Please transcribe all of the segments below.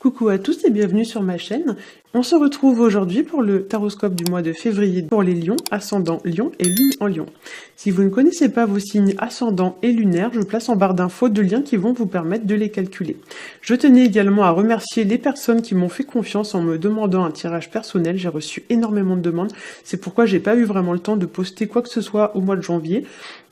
Coucou à tous et bienvenue sur ma chaîne. On se retrouve aujourd'hui pour le taroscope du mois de février pour les lions, ascendant lion et lune en lion. Si vous ne connaissez pas vos signes ascendants et lunaires, je place en barre d'infos deux liens qui vont vous permettre de les calculer. Je tenais également à remercier les personnes qui m'ont fait confiance en me demandant un tirage personnel. J'ai reçu énormément de demandes, c'est pourquoi j'ai pas eu vraiment le temps de poster quoi que ce soit au mois de janvier.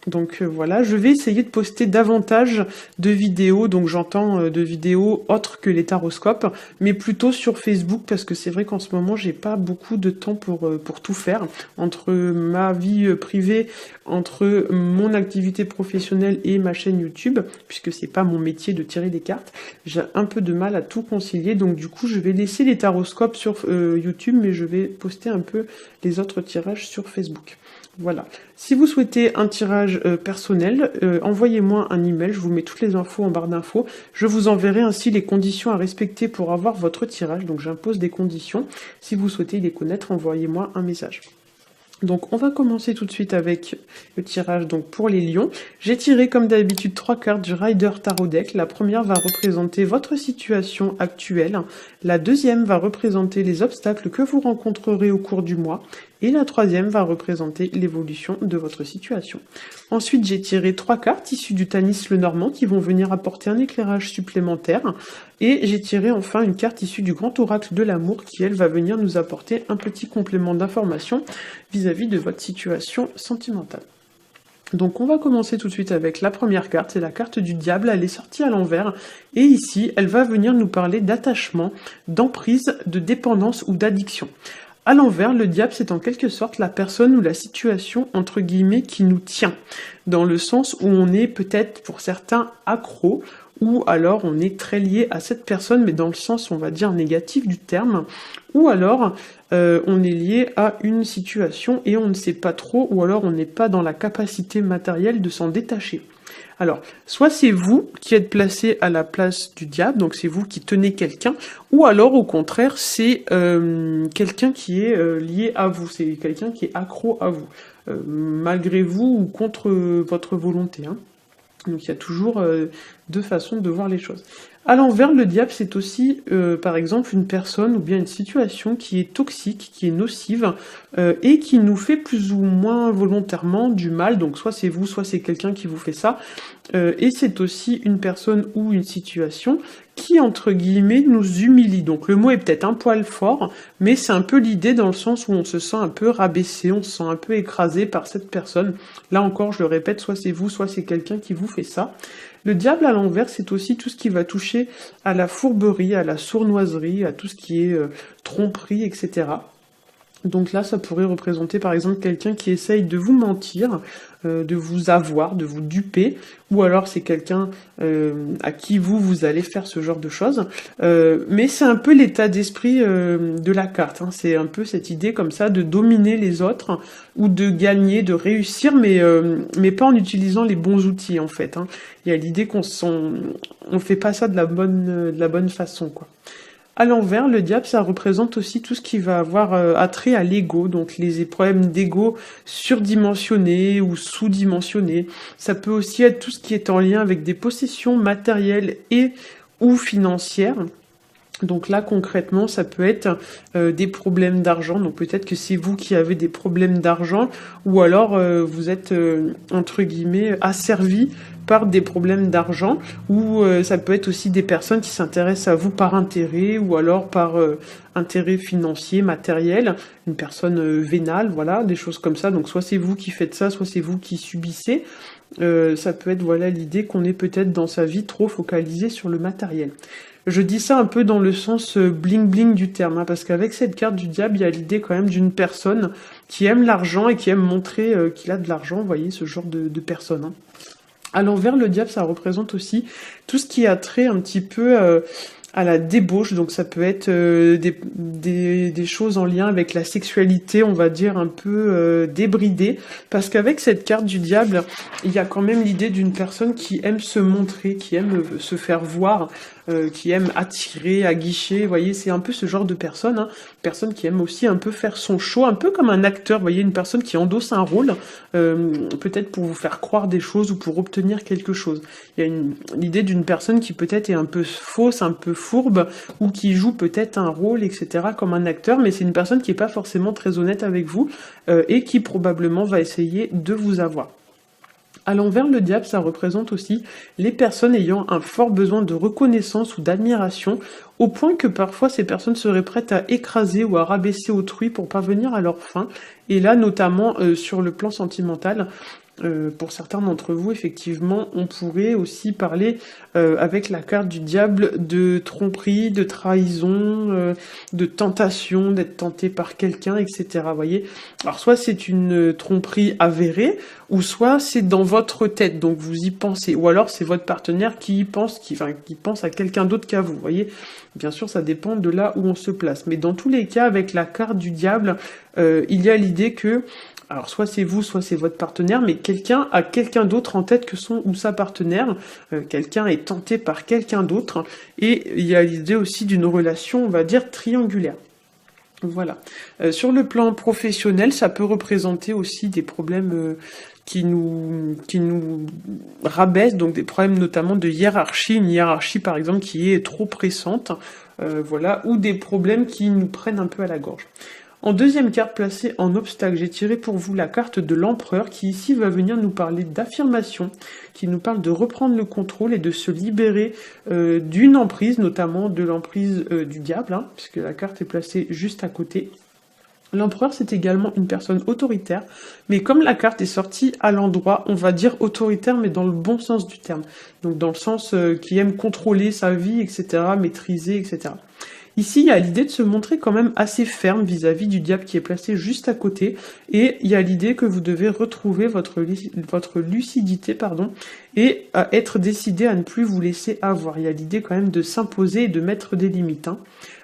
Donc voilà, je vais essayer de poster davantage de vidéos, donc j'entends de vidéos autres que les taroscopes, mais plutôt sur Facebook, parce que c'est vrai qu'en ce moment j'ai pas beaucoup de temps pour tout faire, entre ma vie privée, entre mon activité professionnelle et ma chaîne YouTube, puisque c'est pas mon métier de tirer des cartes, j'ai un peu de mal à tout concilier, donc du coup je vais laisser les taroscopes sur YouTube, mais je vais poster un peu les autres tirages sur Facebook. Voilà. Si vous souhaitez un tirage personnel, envoyez-moi un email, je vous mets toutes les infos en barre d'infos. Je vous enverrai ainsi les conditions à respecter pour avoir votre tirage. Donc j'impose des conditions. Si vous souhaitez les connaître, envoyez-moi un message. Donc on va commencer tout de suite avec le tirage donc pour les lions. J'ai tiré comme d'habitude 3 cartes du Rider Tarot Deck. La première va représenter votre situation actuelle. La deuxième va représenter les obstacles que vous rencontrerez au cours du mois. Et la troisième va représenter l'évolution de votre situation. Ensuite, j'ai tiré 3 cartes issues du Tanis Lenormand qui vont venir apporter un éclairage supplémentaire. Et j'ai tiré enfin une carte issue du Grand Oracle de l'amour qui, elle, va venir nous apporter un petit complément d'information vis-à-vis de votre situation sentimentale. Donc on va commencer tout de suite avec la première carte, c'est la carte du diable, elle est sortie à l'envers, et ici, elle va venir nous parler d'attachement, d'emprise, de dépendance ou d'addiction. À l'envers, le diable, c'est en quelque sorte la personne ou la situation, entre guillemets, qui nous tient, dans le sens où on est peut-être, pour certains, accro, ou alors on est très lié à cette personne, mais dans le sens, on va dire, négatif du terme, ou alors on est lié à une situation et on ne sait pas trop, ou alors on n'est pas dans la capacité matérielle de s'en détacher. Alors, soit c'est vous qui êtes placé à la place du diable, donc c'est vous qui tenez quelqu'un, ou alors au contraire, c'est quelqu'un qui est lié à vous, c'est quelqu'un qui est accro à vous, malgré vous ou contre votre volonté, hein. Donc il y a toujours deux façons de voir les choses. À l'envers, le diable, c'est aussi, par exemple, une personne ou bien une situation qui est toxique, qui est nocive, et qui nous fait plus ou moins volontairement du mal. Donc soit c'est vous, soit c'est quelqu'un qui vous fait ça. Et c'est aussi une personne ou une situation qui, entre guillemets, nous humilie. Donc le mot est peut-être un poil fort, mais c'est un peu l'idée dans le sens où on se sent un peu rabaissé, on se sent un peu écrasé par cette personne. Là encore, je le répète, soit c'est vous, soit c'est quelqu'un qui vous fait ça. Le diable à l'envers, c'est aussi tout ce qui va toucher à la fourberie, à la sournoiserie, à tout ce qui est tromperie, etc. Donc là, ça pourrait représenter par exemple quelqu'un qui essaye de vous mentir, de vous avoir, de vous duper, ou alors c'est quelqu'un à qui vous allez faire ce genre de choses. Mais c'est un peu l'état d'esprit de la carte, hein. C'est un peu cette idée comme ça de dominer les autres, ou de gagner, de réussir, mais pas en utilisant les bons outils en fait, hein. Il y a l'idée on fait pas ça de la bonne façon, quoi. À l'envers, le diable, ça représente aussi tout ce qui va avoir attrait à l'ego, donc les problèmes d'ego surdimensionnés ou sous-dimensionnés. Ça peut aussi être tout ce qui est en lien avec des possessions matérielles et ou financières. Donc là, concrètement, ça peut être des problèmes d'argent. Donc peut-être que c'est vous qui avez des problèmes d'argent, ou alors vous êtes, entre guillemets, asservi par des problèmes d'argent, ou ça peut être aussi des personnes qui s'intéressent à vous par intérêt, ou alors par intérêt financier, matériel, une personne vénale, voilà, des choses comme ça. Donc soit c'est vous qui faites ça, soit c'est vous qui subissez. Ça peut être, voilà, l'idée qu'on est peut-être dans sa vie trop focalisé sur le matériel. Je dis ça un peu dans le sens bling-bling du terme, hein, parce qu'avec cette carte du diable, il y a l'idée quand même d'une personne qui aime l'argent et qui aime montrer qu'il a de l'argent, vous voyez, ce genre de personne, hein. À l'envers, le diable, ça représente aussi tout ce qui a trait un petit peu à la débauche, donc ça peut être des choses en lien avec la sexualité, on va dire un peu débridée, parce qu'avec cette carte du diable, il y a quand même l'idée d'une personne qui aime se montrer, qui aime se faire voir, qui aime attirer, aguicher, vous voyez, c'est un peu ce genre de personne, hein, personne qui aime aussi un peu faire son show, un peu comme un acteur, vous voyez, une personne qui endosse un rôle, peut-être pour vous faire croire des choses ou pour obtenir quelque chose. Il y a l'idée d'une personne qui peut-être est un peu fausse, un peu fourbe, ou qui joue peut-être un rôle, etc., comme un acteur, mais c'est une personne qui n'est pas forcément très honnête avec vous, et qui probablement va essayer de vous avoir. À l'envers, le diable, ça représente aussi les personnes ayant un fort besoin de reconnaissance ou d'admiration, au point que parfois ces personnes seraient prêtes à écraser ou à rabaisser autrui pour parvenir à leur fin. Et là, notamment sur le plan sentimental, pour certains d'entre vous, effectivement, on pourrait aussi parler, avec la carte du diable, de tromperie, de trahison, de tentation, d'être tenté par quelqu'un, etc. Vous voyez ? Alors, soit c'est une tromperie avérée, ou soit c'est dans votre tête, donc vous y pensez. Ou alors c'est votre partenaire qui y pense, qui pense à quelqu'un d'autre qu'à vous. Vous voyez ? Bien sûr, ça dépend de là où on se place. Mais dans tous les cas, avec la carte du diable, il y a l'idée que alors soit c'est vous, soit c'est votre partenaire, mais quelqu'un a quelqu'un d'autre en tête que son ou sa partenaire, quelqu'un est tenté par quelqu'un d'autre, et il y a l'idée aussi d'une relation, on va dire, triangulaire. Voilà. Sur le plan professionnel, ça peut représenter aussi des problèmes qui nous rabaissent, donc des problèmes notamment de hiérarchie, une hiérarchie par exemple qui est trop pressante, voilà, ou des problèmes qui nous prennent un peu à la gorge. En deuxième carte placée en obstacle, j'ai tiré pour vous la carte de l'empereur qui ici va venir nous parler d'affirmation, qui nous parle de reprendre le contrôle et de se libérer d'une emprise, notamment de l'emprise du diable, hein, puisque la carte est placée juste à côté. L'empereur, c'est également une personne autoritaire, mais comme la carte est sortie à l'endroit, on va dire autoritaire, mais dans le bon sens du terme. Donc dans le sens qui aime contrôler sa vie, etc., maîtriser, etc. Ici, il y a l'idée de se montrer quand même assez ferme vis-à-vis du diable qui est placé juste à côté, et il y a l'idée que vous devez retrouver votre lucidité, et à être décidé à ne plus vous laisser avoir. Il y a l'idée quand même de s'imposer et de mettre des limites, hein.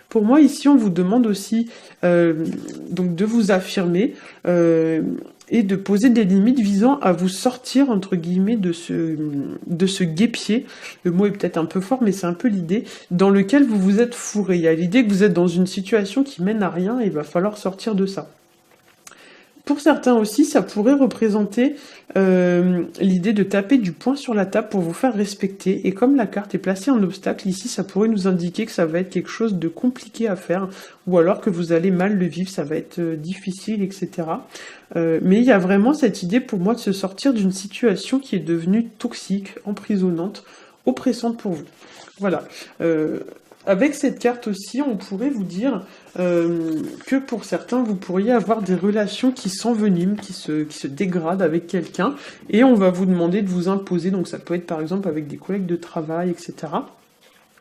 Pour moi, ici, on vous demande aussi donc de vous affirmer et de poser des limites visant à vous sortir, entre guillemets, de ce guêpier. Le mot est peut-être un peu fort, mais c'est un peu l'idée dans lequel vous vous êtes fourré. Il y a l'idée que vous êtes dans une situation qui mène à rien et il va falloir sortir de ça. Pour certains aussi, ça pourrait représenter l'idée de taper du poing sur la table pour vous faire respecter. Et comme la carte est placée en obstacle, ici, ça pourrait nous indiquer que ça va être quelque chose de compliqué à faire, ou alors que vous allez mal le vivre, ça va être difficile, etc. Mais il y a vraiment cette idée pour moi de se sortir d'une situation qui est devenue toxique, emprisonnante, oppressante pour vous. Voilà. Avec cette carte aussi, on pourrait vous dire que pour certains, vous pourriez avoir des relations qui s'enveniment, qui se dégradent avec quelqu'un, et on va vous demander de vous imposer, donc ça peut être par exemple avec des collègues de travail, etc.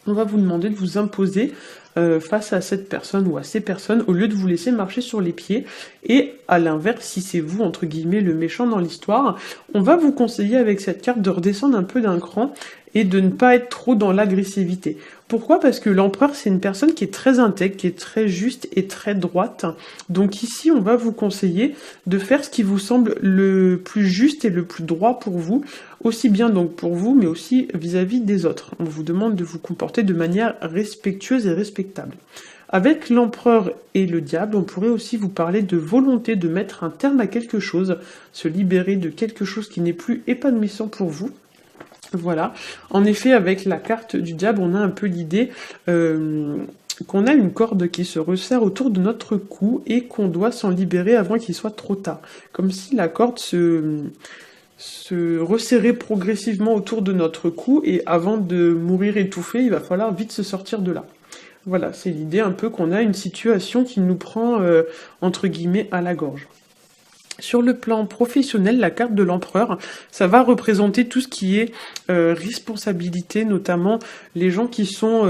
On va vous demander de vous imposer face à cette personne ou à ces personnes, au lieu de vous laisser marcher sur les pieds. Et à l'inverse, si c'est vous, entre guillemets, le méchant dans l'histoire, on va vous conseiller avec cette carte de redescendre un peu d'un cran et de ne pas être trop dans l'agressivité. Pourquoi ? Parce que l'empereur, c'est une personne qui est très intègre, qui est très juste et très droite. Donc ici, on va vous conseiller de faire ce qui vous semble le plus juste et le plus droit pour vous, aussi bien donc pour vous, mais aussi vis-à-vis des autres. On vous demande de vous comporter de manière respectueuse et respectable. Avec l'empereur et le diable, on pourrait aussi vous parler de volonté de mettre un terme à quelque chose, se libérer de quelque chose qui n'est plus épanouissant pour vous. Voilà. En effet, avec la carte du diable, on a un peu l'idée qu'on a une corde qui se resserre autour de notre cou et qu'on doit s'en libérer avant qu'il soit trop tard. Comme si la corde se resserrait progressivement autour de notre cou et avant de mourir étouffé, il va falloir vite se sortir de là. Voilà, c'est l'idée un peu qu'on a une situation qui nous prend, entre guillemets, à la gorge. Sur le plan professionnel, la carte de l'empereur, ça va représenter tout ce qui est responsabilité, notamment les gens qui sont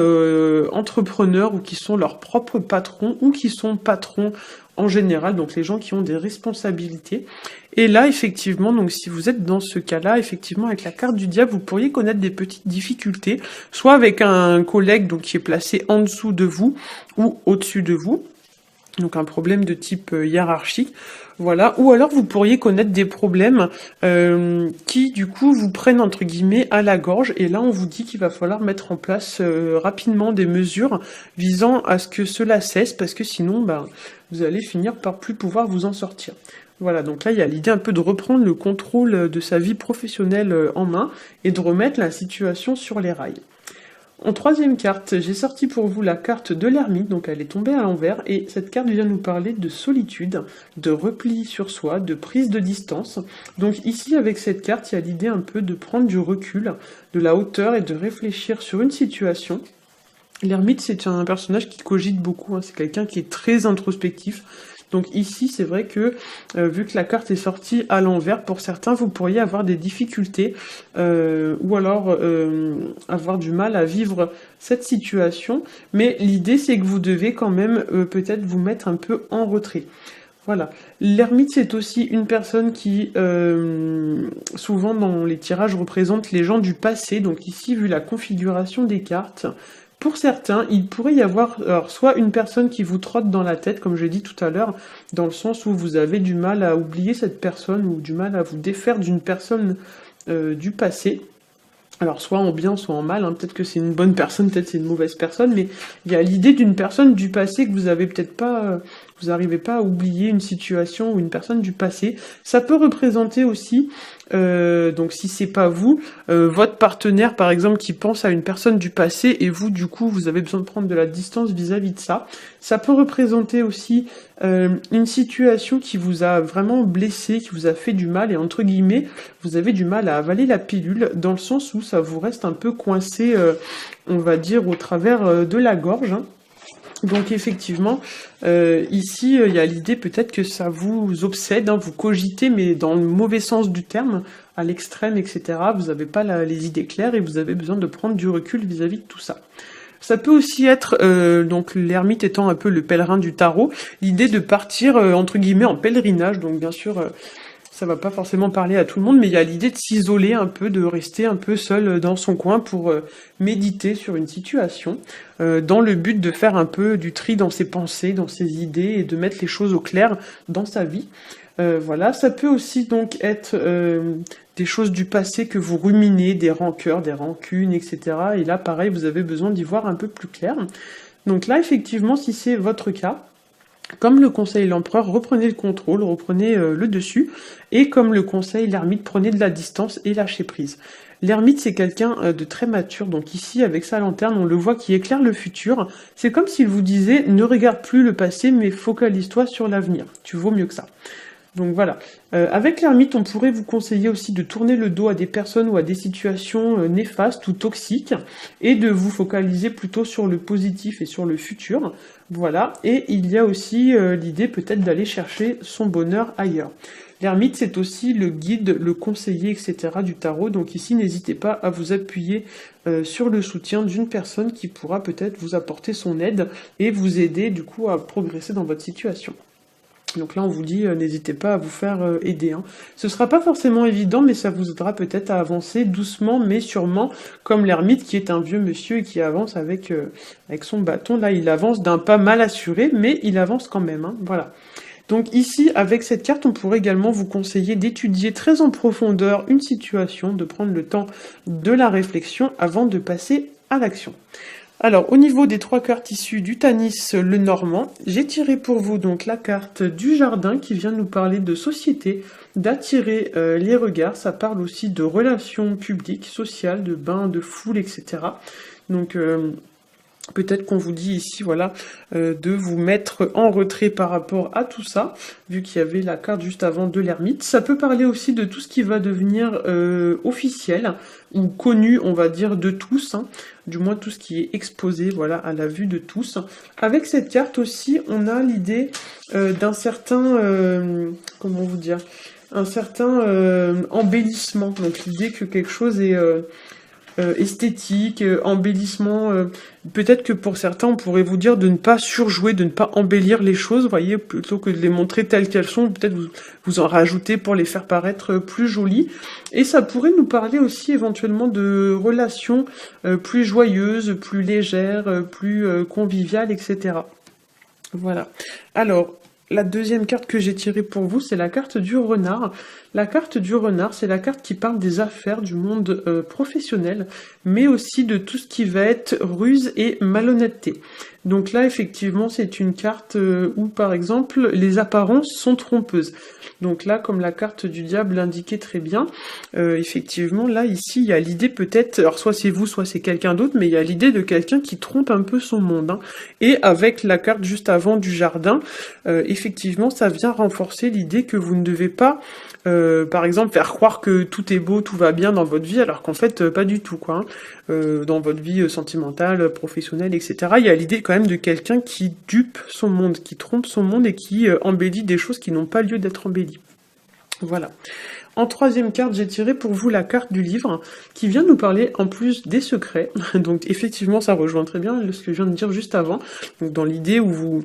entrepreneurs ou qui sont leurs propres patrons ou qui sont patrons en général, donc les gens qui ont des responsabilités. Et là, effectivement, donc si vous êtes dans ce cas-là, effectivement, avec la carte du diable, vous pourriez connaître des petites difficultés, soit avec un collègue donc qui est placé en dessous de vous ou au-dessus de vous, Donc un problème de type hiérarchique, voilà. Ou alors vous pourriez connaître des problèmes qui du coup vous prennent entre guillemets à la gorge. Et là on vous dit qu'il va falloir mettre en place rapidement des mesures visant à ce que cela cesse, parce que sinon ben, vous allez finir par plus pouvoir vous en sortir. Voilà, donc là il y a l'idée un peu de reprendre le contrôle de sa vie professionnelle en main et de remettre la situation sur les rails. En troisième carte, j'ai sorti pour vous la carte de l'ermite, donc elle est tombée à l'envers, et cette carte vient nous parler de solitude, de repli sur soi, de prise de distance. Donc ici, avec cette carte, il y a l'idée un peu de prendre du recul, de la hauteur et de réfléchir sur une situation. L'ermite, c'est un personnage qui cogite beaucoup, hein, c'est quelqu'un qui est très introspectif. Donc ici, c'est vrai que, vu que la carte est sortie à l'envers, pour certains, vous pourriez avoir des difficultés, ou alors avoir du mal à vivre cette situation. Mais l'idée, c'est que vous devez quand même peut-être vous mettre un peu en retrait. Voilà. L'ermite, c'est aussi une personne qui, souvent dans les tirages, représente les gens du passé. Donc ici, vu la configuration des cartes, pour certains, il pourrait y avoir alors, soit une personne qui vous trotte dans la tête, comme j'ai dit tout à l'heure, dans le sens où vous avez du mal à oublier cette personne ou du mal à vous défaire d'une personne du passé. Alors soit en bien, soit en mal, hein. Peut-être que c'est une bonne personne, peut-être c'est une mauvaise personne, mais il y a l'idée d'une personne du passé que vous avez peut-être pas, vous n'arrivez pas à oublier une situation ou une personne du passé. Ça peut représenter aussi, donc si c'est pas vous, votre partenaire par exemple qui pense à une personne du passé et vous du coup vous avez besoin de prendre de la distance vis-à-vis de ça. Ça peut représenter aussi une situation qui vous a vraiment blessé, qui vous a fait du mal et entre guillemets vous avez du mal à avaler la pilule dans le sens où ça vous reste un peu coincé, on va dire, au travers de la gorge, hein. Donc effectivement, ici, il y a l'idée peut-être que ça vous obsède, hein, vous cogitez, mais dans le mauvais sens du terme, à l'extrême, etc. Vous n'avez pas les idées claires et vous avez besoin de prendre du recul vis-à-vis de tout ça. Ça peut aussi être, donc l'ermite étant un peu le pèlerin du tarot, l'idée de partir, entre guillemets, en pèlerinage, donc bien sûr... ça va pas forcément parler à tout le monde, mais il y a l'idée de s'isoler un peu, de rester un peu seul dans son coin pour méditer sur une situation, dans le but de faire un peu du tri dans ses pensées, dans ses idées, et de mettre les choses au clair dans sa vie. Voilà, ça peut aussi donc être des choses du passé que vous ruminez, des rancœurs, des rancunes, etc. Et là, pareil, vous avez besoin d'y voir un peu plus clair. Donc là, effectivement, si c'est votre cas, comme le conseille l'empereur, reprenez le contrôle, reprenez le dessus, et comme le conseille l'ermite, prenez de la distance et lâchez prise. L'ermite, c'est quelqu'un de très mature, donc ici, avec sa lanterne, on le voit qui éclaire le futur. C'est comme s'il vous disait, ne regarde plus le passé, mais focalise-toi sur l'avenir. Tu vaux mieux que ça. Donc voilà. Avec l'ermite, on pourrait vous conseiller aussi de tourner le dos à des personnes ou à des situations néfastes ou toxiques et de vous focaliser plutôt sur le positif et sur le futur. Voilà. Et il y a aussi l'idée peut-être d'aller chercher son bonheur ailleurs. L'ermite, c'est aussi le guide, le conseiller, etc. du tarot. Donc ici, n'hésitez pas à vous appuyer sur le soutien d'une personne qui pourra peut-être vous apporter son aide et vous aider du coup à progresser dans votre situation. Donc là, on vous dit, n'hésitez pas à vous faire aider, hein. Ce sera pas forcément évident, mais ça vous aidera peut-être à avancer doucement, mais sûrement, comme l'ermite qui est un vieux monsieur et qui avance avec son bâton. Là, il avance d'un pas mal assuré, mais il avance quand même, hein. Voilà. Donc ici, avec cette carte, on pourrait également vous conseiller d'étudier très en profondeur une situation, de prendre le temps de la réflexion avant de passer à l'action. Alors, au niveau des 3 cartes issues du Tanis le Normand, j'ai tiré pour vous donc la carte du jardin qui vient nous parler de société, d'attirer les regards. Ça parle aussi de relations publiques, sociales, de bains, de foule, etc. Donc, peut-être qu'on vous dit ici, voilà, de vous mettre en retrait par rapport à tout ça, vu qu'il y avait la carte juste avant de l'ermite. Ça peut parler aussi de tout ce qui va devenir officiel, ou connu, on va dire, de tous, hein, du moins tout ce qui est exposé, voilà, à la vue de tous. Avec cette carte aussi, on a l'idée d'un certain, comment vous dire, un certain embellissement. Donc l'idée que quelque chose est... esthétique, embellissement. Peut-être que pour certains, on pourrait vous dire de ne pas surjouer, de ne pas embellir les choses, vous voyez, plutôt que de les montrer telles qu'elles sont, peut-être vous en rajoutez pour les faire paraître plus jolies. Et ça pourrait nous parler aussi éventuellement de relations plus joyeuses, plus légères, plus conviviales, etc. Voilà. Alors, la deuxième carte que j'ai tirée pour vous, c'est la carte du renard. La carte du renard, c'est la carte qui parle des affaires, du monde professionnel, mais aussi de tout ce qui va être ruse et malhonnêteté. Donc là, effectivement, c'est une carte où, par exemple, les apparences sont trompeuses. Donc là, comme la carte du diable l'indiquait très bien, effectivement, là, ici, il y a l'idée peut-être, alors soit c'est vous, soit c'est quelqu'un d'autre, mais il y a l'idée de quelqu'un qui trompe un peu son monde, hein. Et avec la carte juste avant du jardin, effectivement, ça vient renforcer l'idée que vous ne devez pas, par exemple, faire croire que tout est beau, tout va bien dans votre vie, alors qu'en fait, pas du tout, quoi, hein. Dans votre vie sentimentale, professionnelle, etc. Il y a l'idée quand même de quelqu'un qui dupe son monde, qui trompe son monde et qui embellit des choses qui n'ont pas lieu d'être embellies. Voilà. En troisième carte, j'ai tiré pour vous la carte du livre, qui vient nous parler en plus des secrets. Donc effectivement, ça rejoint très bien ce que je viens de dire juste avant. Donc dans l'idée où vous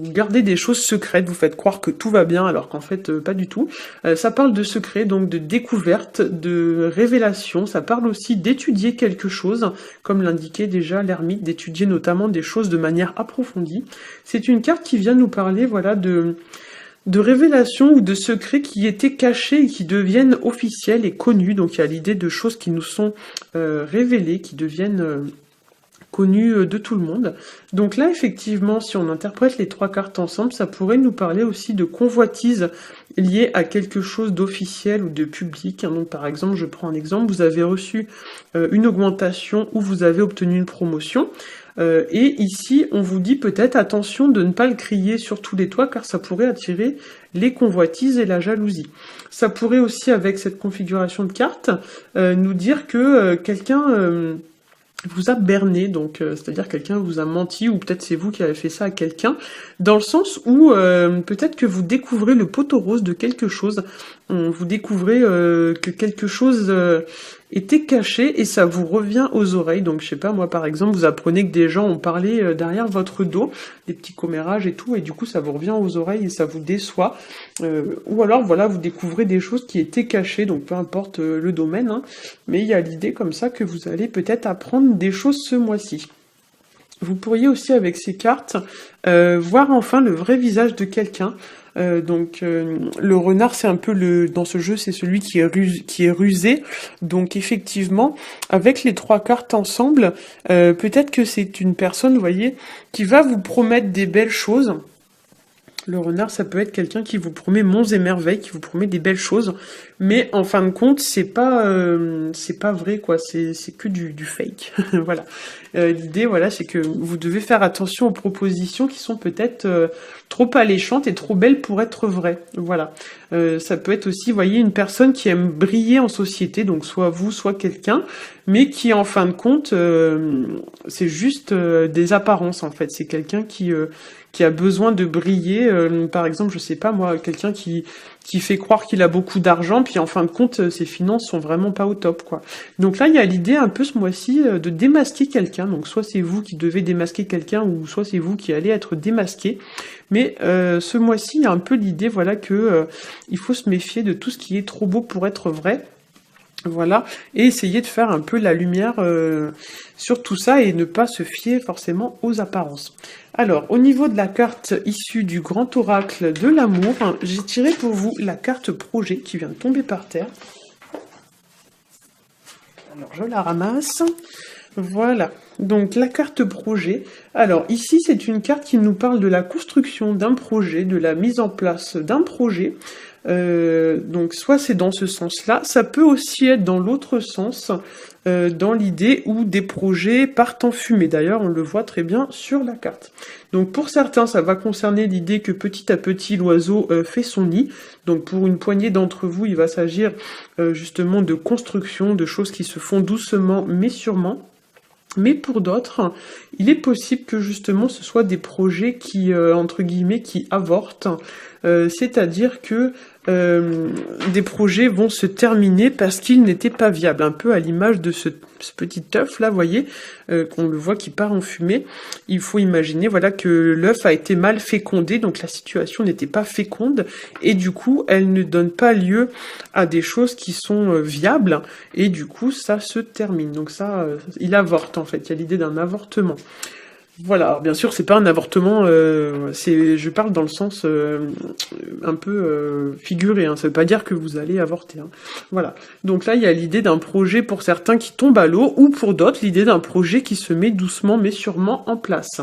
gardez des choses secrètes, vous faites croire que tout va bien, alors qu'en fait, pas du tout. Ça parle de secrets, donc de découverte, de révélation. Ça parle aussi d'étudier quelque chose, comme l'indiquait déjà l'ermite, d'étudier notamment des choses de manière approfondie. C'est une carte qui vient nous parler, voilà, de révélations ou de secrets qui étaient cachés et qui deviennent officiels et connus. Donc il y a l'idée de choses qui nous sont révélées, qui deviennent connues de tout le monde. Donc là, effectivement, si on interprète les trois cartes ensemble, ça pourrait nous parler aussi de convoitise liée à quelque chose d'officiel ou de public. Donc par exemple, je prends un exemple, vous avez reçu une augmentation ou vous avez obtenu une promotion. Et ici, on vous dit peut-être attention de ne pas le crier sur tous les toits car ça pourrait attirer les convoitises et la jalousie. Ça pourrait aussi, avec cette configuration de cartes, nous dire que quelqu'un vous a berné, donc c'est-à-dire quelqu'un vous a menti, ou peut-être c'est vous qui avez fait ça à quelqu'un, dans le sens où peut-être que vous découvrez le poteau rose de quelque chose, vous découvrez que quelque chose était caché et ça vous revient aux oreilles. Donc je sais pas, moi par exemple, vous apprenez que des gens ont parlé derrière votre dos, des petits commérages et tout, et du coup ça vous revient aux oreilles et ça vous déçoit. Ou alors voilà, vous découvrez des choses qui étaient cachées, donc peu importe le domaine, hein, mais il y a l'idée comme ça que vous allez peut-être apprendre des choses ce mois-ci. Vous pourriez aussi avec ces cartes voir enfin le vrai visage de quelqu'un. Le renard, c'est un peu dans ce jeu, c'est celui qui est rusé. Donc effectivement, avec les trois cartes ensemble, peut-être que c'est une personne, vous voyez, qui va vous promettre des belles choses. Le renard, ça peut être quelqu'un qui vous promet monts et merveilles, qui vous promet des belles choses, mais en fin de compte, c'est pas vrai, quoi. C'est que du fake. Voilà. L'idée, voilà, c'est que vous devez faire attention aux propositions qui sont peut-être trop alléchantes et trop belles pour être vraies. Voilà. Ça peut être aussi, vous voyez, une personne qui aime briller en société, donc soit vous, soit quelqu'un, mais qui, en fin de compte, c'est juste des apparences, en fait. C'est quelqu'un qui a besoin de briller, par exemple, je sais pas moi, quelqu'un qui fait croire qu'il a beaucoup d'argent, puis en fin de compte, ses finances sont vraiment pas au top, quoi. Donc là, il y a l'idée un peu ce mois-ci de démasquer quelqu'un, donc soit c'est vous qui devez démasquer quelqu'un, ou soit c'est vous qui allez être démasqué, mais ce mois-ci, il y a un peu l'idée, voilà, que il faut se méfier de tout ce qui est trop beau pour être vrai. Voilà, et essayer de faire un peu la lumière sur tout ça et ne pas se fier forcément aux apparences. Alors, au niveau de la carte issue du grand oracle de l'amour, j'ai tiré pour vous la carte projet qui vient de tomber par terre. Alors, je la ramasse. Voilà, donc la carte projet. Alors ici, c'est une carte qui nous parle de la construction d'un projet, de la mise en place d'un projet. Donc soit c'est dans ce sens-là, ça peut aussi être dans l'autre sens, dans l'idée où des projets partent en fumée. D'ailleurs, on le voit très bien sur la carte. Donc pour certains, ça va concerner l'idée que petit à petit, l'oiseau fait son nid. Donc pour une poignée d'entre vous, il va s'agir justement de construction, de choses qui se font doucement mais sûrement. Mais pour d'autres, il est possible que justement ce soit des projets qui, entre guillemets, qui avortent. C'est-à-dire que des projets vont se terminer parce qu'ils n'étaient pas viables. Un peu à l'image de ce petit œuf là, vous voyez, qu'on le voit qui part en fumée. Il faut imaginer, voilà, que l'œuf a été mal fécondé, donc la situation n'était pas féconde, et du coup, elle ne donne pas lieu à des choses qui sont viables, et du coup, ça se termine. Donc ça, il avorte en fait, il y a l'idée d'un avortement. Voilà, alors bien sûr, c'est pas un avortement, je parle dans le sens un peu figuré, hein, ça veut pas dire que vous allez avorter, hein. Voilà. Donc là, il y a l'idée d'un projet pour certains qui tombe à l'eau, ou pour d'autres, l'idée d'un projet qui se met doucement mais sûrement en place.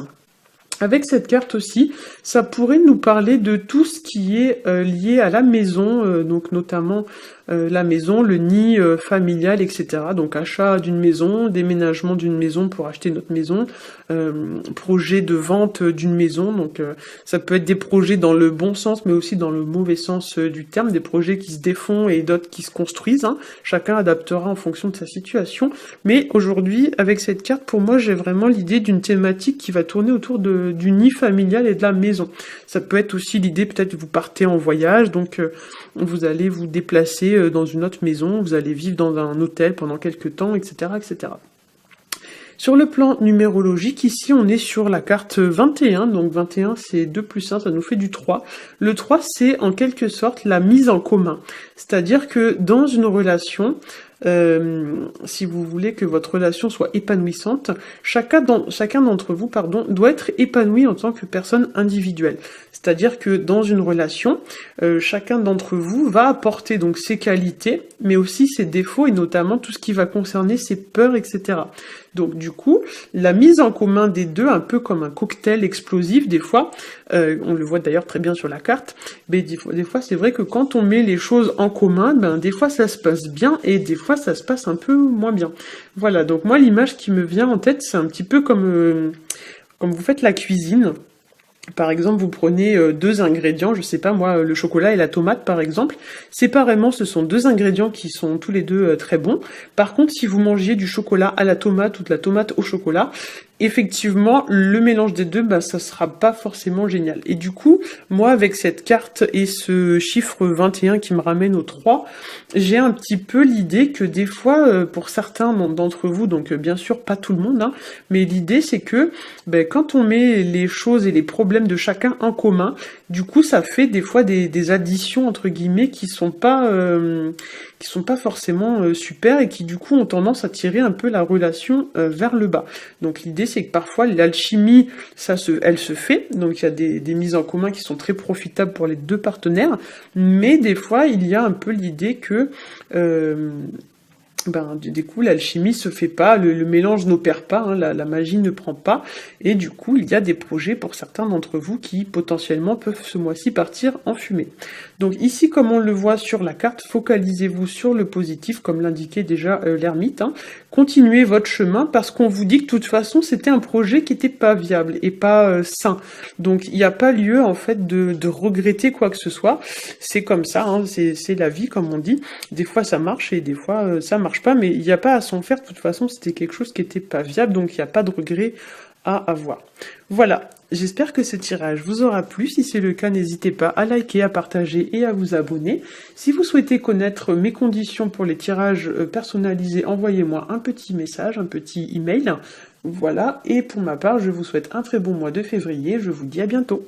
Avec cette carte aussi, ça pourrait nous parler de tout ce qui est lié à la maison, donc notamment la maison, le nid familial, etc. Donc achat d'une maison, déménagement d'une maison pour acheter notre maison, projet de vente d'une maison. Donc ça peut être des projets dans le bon sens, mais aussi dans le mauvais sens du terme, des projets qui se défont et d'autres qui se construisent, hein. Chacun adaptera en fonction de sa situation. Mais aujourd'hui, avec cette carte, pour moi, j'ai vraiment l'idée d'une thématique qui va tourner autour du nid familial et de la maison. Ça peut être aussi l'idée, peut-être, que vous partez en voyage, donc vous allez vous déplacer dans une autre maison, vous allez vivre dans un hôtel pendant quelques temps, etc., etc. Sur le plan numérologique, ici on est sur la carte 21, donc 21 c'est 2 plus 1, ça nous fait du 3. Le 3 c'est en quelque sorte la mise en commun, c'est-à-dire que dans une relation, si vous voulez que votre relation soit épanouissante, chacun d'entre vous, doit être épanoui en tant que personne individuelle. C'est-à-dire que dans une relation, chacun d'entre vous va apporter donc ses qualités, mais aussi ses défauts, et notamment tout ce qui va concerner ses peurs, etc. Donc du coup, la mise en commun des deux, un peu comme un cocktail explosif, des fois, on le voit d'ailleurs très bien sur la carte, mais des fois c'est vrai que quand on met les choses en commun, ben des fois ça se passe bien, et des fois ça se passe un peu moins bien. Voilà, donc moi l'image qui me vient en tête, c'est un petit peu comme vous faites la cuisine. Par exemple, vous prenez deux ingrédients, je sais pas moi, le chocolat et la tomate par exemple. Séparément, ce sont deux ingrédients qui sont tous les deux très bons. Par contre, si vous mangiez du chocolat à la tomate ou de la tomate au chocolat, effectivement, le mélange des deux, bah, ça sera pas forcément génial. Et du coup, moi, avec cette carte et ce chiffre 21 qui me ramène au 3, j'ai un petit peu l'idée que des fois, pour certains d'entre vous, donc bien sûr pas tout le monde, hein, mais l'idée c'est que quand on met les choses et les problèmes de chacun en commun, du coup ça fait des fois des additions entre guillemets qui sont pas forcément super et qui du coup ont tendance à tirer un peu la relation vers le bas. Donc l'idée c'est que parfois l'alchimie, elle se fait, donc il y a des mises en commun qui sont très profitables pour les deux partenaires, mais des fois il y a un peu l'idée que du coup, l'alchimie se fait pas, le mélange n'opère pas, hein, la magie ne prend pas, et du coup, il y a des projets pour certains d'entre vous qui potentiellement peuvent ce mois-ci partir en fumée. Donc ici, comme on le voit sur la carte, focalisez-vous sur le positif, comme l'indiquait déjà l'ermite, hein. Continuez votre chemin parce qu'on vous dit que de toute façon, c'était un projet qui n'était pas viable et pas sain. Donc il n'y a pas lieu en fait de regretter quoi que ce soit. C'est comme ça, hein, c'est la vie comme on dit. Des fois ça marche et des fois ça marche pas, mais il n'y a pas à s'en faire, de toute façon c'était quelque chose qui n'était pas viable, donc il n'y a pas de regret à avoir. Voilà, j'espère que ce tirage vous aura plu. Si c'est le cas, n'hésitez pas à liker, à partager et à vous abonner. Si vous souhaitez connaître mes conditions pour les tirages personnalisés, envoyez-moi un petit message, un petit email. Voilà, et pour ma part, je vous souhaite un très bon mois de février. Je vous dis à bientôt.